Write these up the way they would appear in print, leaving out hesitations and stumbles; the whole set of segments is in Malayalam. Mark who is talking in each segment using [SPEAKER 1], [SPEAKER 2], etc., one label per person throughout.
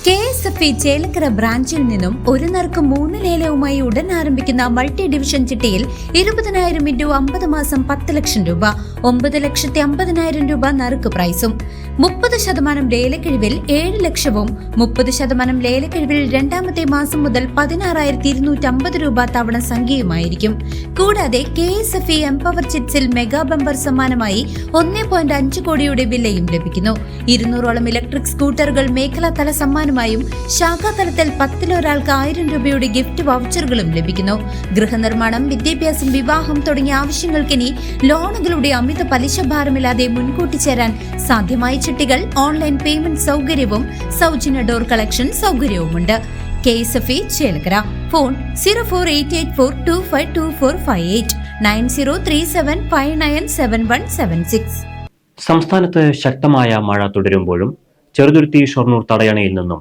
[SPEAKER 1] KSFE ചേലക്കര ബ്രാഞ്ചിൽ നിന്നും ഒരു നറുക്ക് 3 ലേലവുമായി ഉടൻ ആരംഭിക്കുന്ന മൾട്ടി ഡിവിഷൻ ചിട്ടിയിൽ 20,000 ഇൻറ്റു 50 മാസം 10 ലക്ഷം രൂപ, 9,50,000 രൂപ നറുക്ക് പ്രൈസും, 30% ലേലക്കിഴിവിൽ 7 ലക്ഷവും 30% ലേലക്കിഴിവിൽ രണ്ടാമത്തെ മാസം മുതൽ 16,250 രൂപ തവണ സംഖ്യയുമായിരിക്കും. കൂടാതെ KSFE എംപവർ ചിറ്റ്സിൽ മെഗാ ബമ്പർ സമ്മാനമായി 1.5 കോടിയുടെ വിലയും ലഭിക്കുന്നു. 200ഓളം ഇലക്ട്രിക് സ്കൂട്ടറുകൾ മേഖലാതല സമ്മാനമായും ശാഖാതലത്തിൽ 10 ഒരാൾക്ക് 1000 രൂപയുടെ ഗിഫ്റ്റ് വൗച്ചറുകളും ലഭിക്കുന്നു. ഗൃഹനിർമ്മാണം, വിദ്യാഭ്യാസം, വിവാഹം തുടങ്ങിയ ആവശ്യങ്ങൾക്കിനി ലോണുകളുടെ അമിത പലിശ ഭാരമില്ലാതെ മുൻകൂട്ടി ചേരാൻ സാധ്യമായ ചിട്ടികൾ, ഓൺലൈൻ പേയ്മെന്റ് സൗകര്യവും സൗജന്യ ഡോർ കളക്ഷൻ സൗകര്യവുമുണ്ട്. KSFE ചേലക്കര. ഫോൺ 0488425245 9037597176.
[SPEAKER 2] സംസ്ഥാനത്ത് ശക്തമായ മഴ തുടരുമ്പോഴും ചെറുതുരുത്തി ഷൊർണൂർ തടയണയിൽ നിന്നും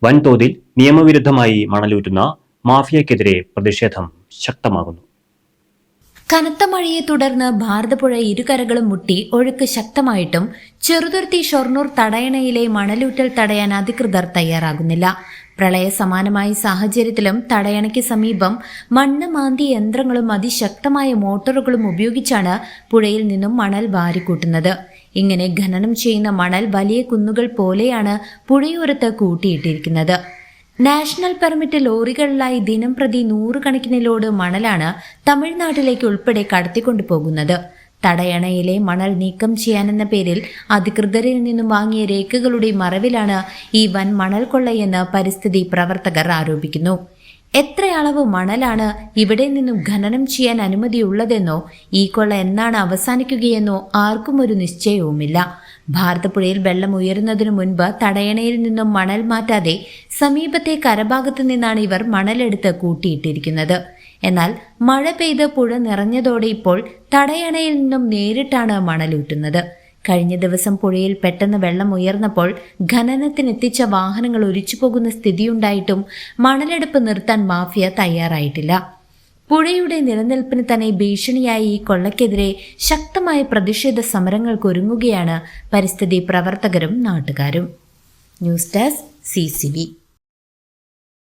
[SPEAKER 2] വൻതോതിൽ നിയമവിരുദ്ധമായി മണലൂറ്റുന്ന മാഫിയക്കെതിരെ പ്രതിഷേധം ശക്തമാകുന്നു.
[SPEAKER 1] കനത്ത മഴയെ തുടർന്ന് ഭാരതപ്പുഴ ഇരുകരകളും മുട്ടി ഒഴുക്ക് ശക്തമായിട്ടും ചെറുതുരുത്തി ഷൊർണൂർ തടയണയിലെ മണലൂറ്റൽ തടയാൻ അധികൃതർ തയ്യാറാകുന്നില്ല. പ്രളയ സമാനമായ സാഹചര്യത്തിലും തടയണയ്ക്ക് സമീപം മണ്ണ് മാന്തി യന്ത്രങ്ങളും അതിശക്തമായ മോട്ടോറുകളും ഉപയോഗിച്ചാണ് പുഴയിൽ നിന്നും മണൽ വാരിക്കൂട്ടുന്നത്. ഇങ്ങനെ ഖനനം ചെയ്യുന്ന മണൽ വലിയ കുന്നുകൾ പോലെയാണ് പുഴയോരത്ത് കൂട്ടിയിട്ടിരിക്കുന്നത്. നാഷണൽ പെർമിറ്റ് ലോറികളിലായി ദിനം പ്രതി 100 കണക്കിന് ലോഡ് മണലാണ് തമിഴ്നാട്ടിലേക്ക് ഉൾപ്പെടെ കടത്തിക്കൊണ്ടു പോകുന്നത്. തടയണയിലെ മണൽ നീക്കം ചെയ്യാനെന്ന പേരിൽ അധികൃതരിൽ നിന്നും വാങ്ങിയ രേഖകളുടെ മറവിലാണ് ഈ വൻ മണൽ കൊള്ളയെന്ന് പരിസ്ഥിതി പ്രവർത്തകർ ആരോപിക്കുന്നു. എത്ര അളവ് മണലാണ് ഇവിടെ നിന്നും ഖനനം ചെയ്യാൻ അനുമതിയുള്ളതെന്നോ ഈ കൊള്ള എന്നാണ് അവസാനിക്കുകയെന്നോ ആർക്കും ഒരു നിശ്ചയവുമില്ല. ഭാരതപ്പുഴയിൽ വെള്ളം ഉയരുന്നതിനു മുൻപ് തടയണയിൽ നിന്നും മണൽ മാറ്റാതെ സമീപത്തെ കരഭാഗത്തു നിന്നാണ് ഇവർ മണലെടുത്ത് കൂട്ടിയിട്ടിരിക്കുന്നത്. എന്നാൽ മഴ പെയ്ത് പുഴ നിറഞ്ഞതോടെ ഇപ്പോൾ തടയണയിൽ നിന്നും നേരിട്ടാണ് മണലൂറ്റുന്നത്. കഴിഞ്ഞ ദിവസം പുഴയിൽ പെട്ടെന്ന് വെള്ളം ഉയർന്നപ്പോൾ ഖനനത്തിനെത്തിച്ച വാഹനങ്ങൾ ഒലിച്ചുപോകുന്ന സ്ഥിതിയുണ്ടായിട്ടും മണലെടുപ്പ് നിർത്താൻ മാഫിയ തയ്യാറായിട്ടില്ല. പുഴയുടെ നിലനിൽപ്പിന് തന്നെ ഭീഷണിയായി ഈ കൊള്ളയ്ക്കെതിരെ ശക്തമായ പ്രതിഷേധ സമരങ്ങൾക്കൊരുങ്ങുകയാണ് പരിസ്ഥിതി പ്രവർത്തകരും നാട്ടുകാരും. News desk CCV.